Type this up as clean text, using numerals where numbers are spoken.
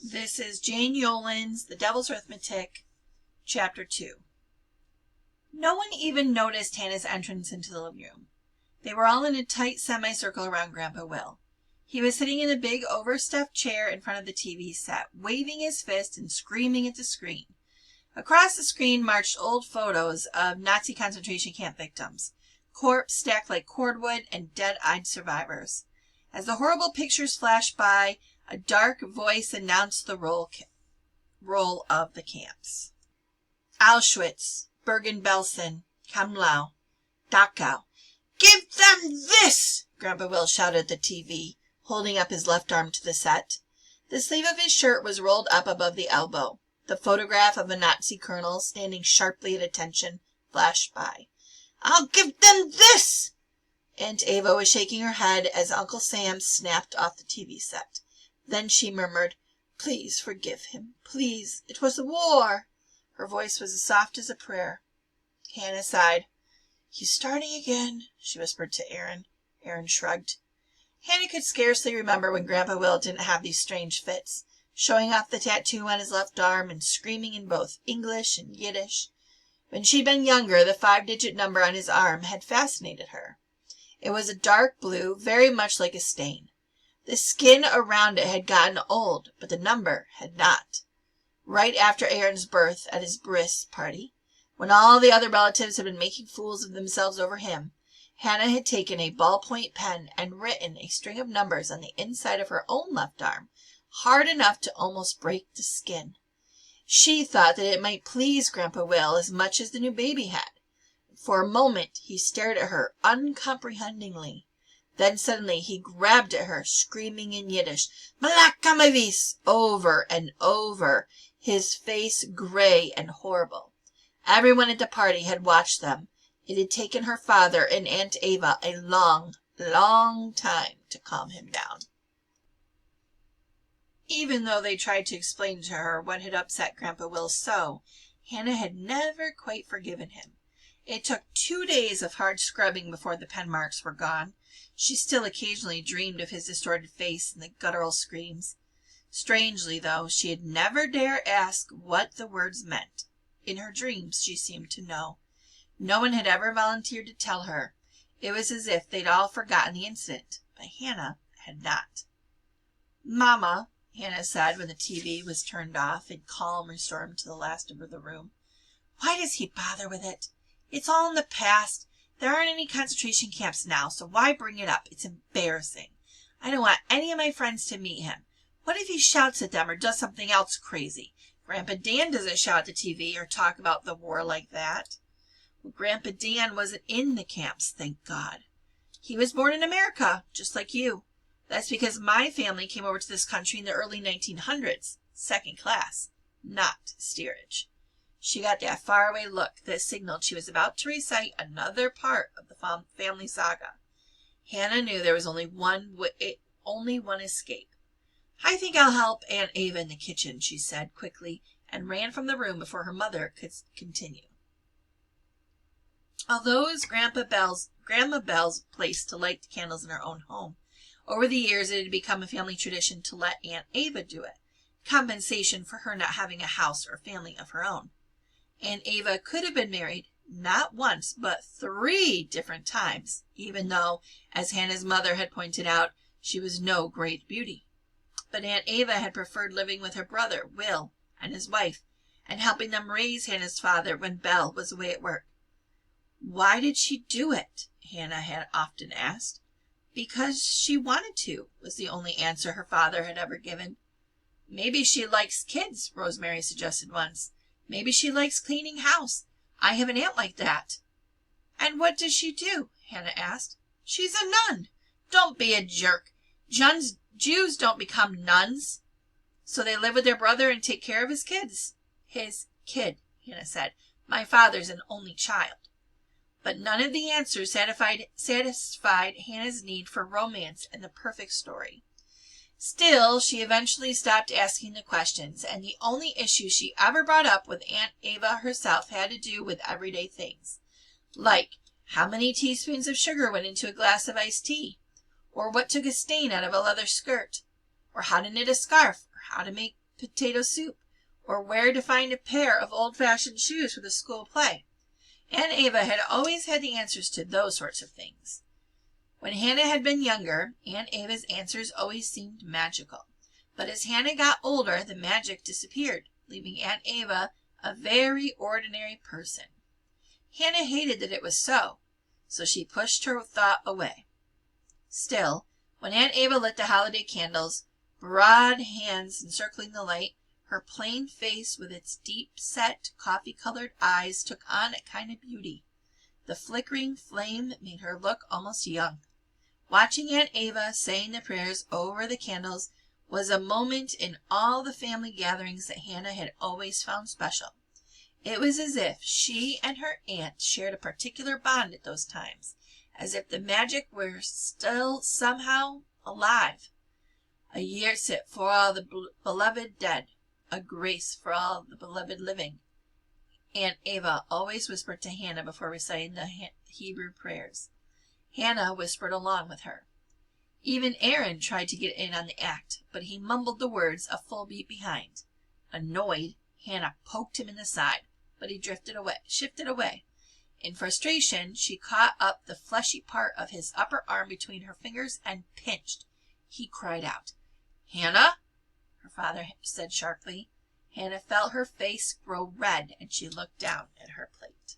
This is Jane Yolen's The Devil's Arithmetic, Chapter 2. No one even noticed Hannah's entrance into the living room. They were all in a tight semicircle around Grandpa Will. He was sitting in a big overstuffed chair in front of the TV set, waving his fist and screaming at the screen. Across the screen marched old photos of Nazi concentration camp victims, corpses stacked like cordwood and dead-eyed survivors. As the horrible pictures flashed by, a dark voice announced the roll of the camps. Auschwitz, Bergen-Belsen, Kamlau, Dachau. Give them this! Grandpa Will shouted at the TV, holding up his left arm to the set. The sleeve of his shirt was rolled up above the elbow. The photograph of a Nazi colonel standing sharply at attention flashed by. I'll give them this! Aunt Ava was shaking her head as Uncle Sam snapped off the TV set. Then she murmured, Please forgive him. Please. It was the war. Her voice was as soft as a prayer. Hannah sighed. He's starting again, she whispered to Aaron. Aaron shrugged. Hannah could scarcely remember when Grandpa Will didn't have these strange fits, showing off the tattoo on his left arm and screaming in both English and Yiddish. When she'd been younger, the 5-digit number on his arm had fascinated her. It was a dark blue, very much like a stain. The skin around it had gotten old, but the number had not. Right after Aaron's birth at his bris party, when all the other relatives had been making fools of themselves over him, Hannah had taken a ballpoint pen and written a string of numbers on the inside of her own left arm, hard enough to almost break the skin. She thought that it might please Grandpa Will as much as the new baby had. For a moment he stared at her uncomprehendingly. Then suddenly he grabbed at her, screaming in Yiddish, Malakamavis, over and over, his face gray and horrible. Everyone at the party had watched them. It had taken her father and Aunt Ava a long, long time to calm him down. Even though they tried to explain to her what had upset Grandpa Will so, Hannah had never quite forgiven him. It took 2 days of hard scrubbing before the pen marks were gone. She still occasionally dreamed of his distorted face and the guttural screams. Strangely, though, she had never dared ask what the words meant. In her dreams, she seemed to know. No one had ever volunteered to tell her. It was as if they'd all forgotten the incident, but Hannah had not. Mama, Hannah said when the TV was turned off and calm restored to the last of the room, why does he bother with it? It's all in the past. There aren't any concentration camps now, so why bring it up? It's embarrassing. I don't want any of my friends to meet him. What if he shouts at them or does something else crazy? Grandpa Dan doesn't shout at the TV or talk about the war like that. Well, Grandpa Dan wasn't in the camps, thank God. He was born in America, just like you. That's because my family came over to this country in the early 1900s, second class, not steerage. She got that faraway look that signaled she was about to recite another part of the family saga. Hannah knew there was only one escape. I think I'll help Aunt Ava in the kitchen, she said quickly, and ran from the room before her mother could continue. Although it was Grandma Bell's place to light the candles in her own home, over the years it had become a family tradition to let Aunt Ava do it, compensation for her not having a house or family of her own. Aunt Ava could have been married, not once, but 3 different times, even though, as Hannah's mother had pointed out, she was no great beauty. But Aunt Ava had preferred living with her brother, Will, and his wife, and helping them raise Hannah's father when Belle was away at work. Why did she do it? Hannah had often asked. Because she wanted to, was the only answer her father had ever given. Maybe she likes kids, Rosemary suggested once. Maybe she likes cleaning house. I have an aunt like that. And what does she do? Hannah asked. She's a nun. Don't be a jerk. Jews don't become nuns. So they live with their brother and take care of his kids. His kid, Hannah said. My father's an only child. But none of the answers satisfied Hannah's need for romance and the perfect story. Still, she eventually stopped asking the questions, and the only issue she ever brought up with Aunt Ava herself had to do with everyday things, like how many teaspoons of sugar went into a glass of iced tea, or what took a stain out of a leather skirt, or how to knit a scarf, or how to make potato soup, or where to find a pair of old-fashioned shoes for the school play. Aunt Ava had always had the answers to those sorts of things. When Hannah had been younger, Aunt Ava's answers always seemed magical. But as Hannah got older, the magic disappeared, leaving Aunt Ava a very ordinary person. Hannah hated that it was so she pushed her thought away. Still, when Aunt Ava lit the holiday candles, broad hands encircling the light, her plain face with its deep-set, coffee-colored eyes took on a kind of beauty. The flickering flame made her look almost young. Watching Aunt Ava saying the prayers over the candles was a moment in all the family gatherings that Hannah had always found special. It was as if she and her aunt shared a particular bond at those times, as if the magic were still somehow alive. A year sit for all the beloved dead, a grace for all the beloved living, Aunt Ava always whispered to Hannah before reciting the Hebrew prayers. Hannah whispered along with her. Even Aaron tried to get in on the act, but he mumbled the words a full beat behind. Annoyed, Hannah poked him in the side, but he shifted away. In frustration, she caught up the fleshy part of his upper arm between her fingers and pinched. He cried out. "Hannah?" her father said sharply. Hannah felt her face grow red, and she looked down at her plate.